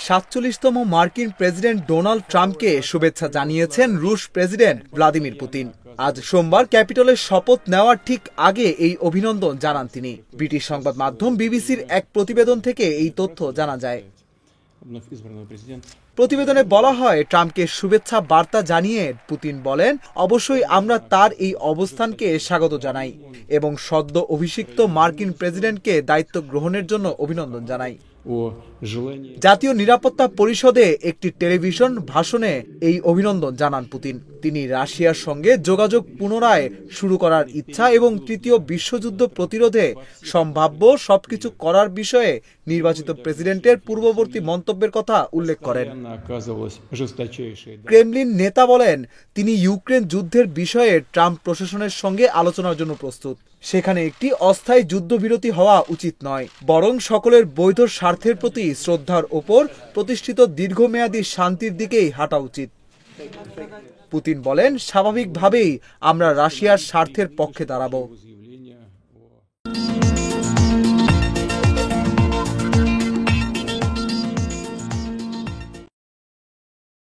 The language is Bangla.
47তম মার্কিন প্রেসিডেন্ট ডোনাল্ড ট্রাম্পকে শুভেচ্ছা জানিয়েছেন রুশ প্রেসিডেন্ট ভ্লাদিমির পুতিন। আজ সোমবার ক্যাপিটলে শপথ নেওয়ার ঠিক আগে এই অভিনন্দন জানান তিনি। ব্রিটিশ সংবাদ মাধ্যম বিবিসির এক প্রতিবেদন থেকে এই তথ্য জানা যায়। প্রতিবেদনে বলা হয়, ট্রাম্পকে শুভেচ্ছা বার্তা জানিয়ে পুতিন বলেন, অবশ্যই আমরা তার এই অবস্থানকে স্বাগত জানাই এবং সদ্য অভিষিক্ত মার্কিন প্রেসিডেন্টকে দায়িত্ব গ্রহণের জন্য অভিনন্দন জানাই। জাতীয় নিরাপত্তা পরিষদে একটি টেলিভিশন ভাষণে এই অভিনন্দন জানান পুতিন। তিনি রাশিয়ার সঙ্গে যোগাযোগ পুনরায় শুরু করার ইচ্ছা এবং তৃতীয় বিশ্বযুদ্ধ প্রতিরোধে সম্ভাব্য সবকিছু করার বিষয়ে নির্বাচিত প্রেসিডেন্টের পূর্ববর্তী মন্তব্যের কথা উল্লেখ করেন। ক্রেমলিন নেতা বলেন, তিনি ইউক্রেন যুদ্ধের বিষয়ে ট্রাম্প প্রশাসনের সঙ্গে আলোচনার জন্য প্রস্তুত। সেখানে একটি অস্থায়ী যুদ্ধবিরতি হওয়া উচিত নয়, বরং সকলের বৈধ স্বার্থের প্রতি শ্রদ্ধার ওপর প্রতিষ্ঠিত দীর্ঘমেয়াদী শান্তির দিকেই হাঁটা উচিত। পুতিন বলেন, স্বাভাবিকভাবেই আমরা রাশিয়ার স্বার্থের পক্ষে দাঁড়াবো।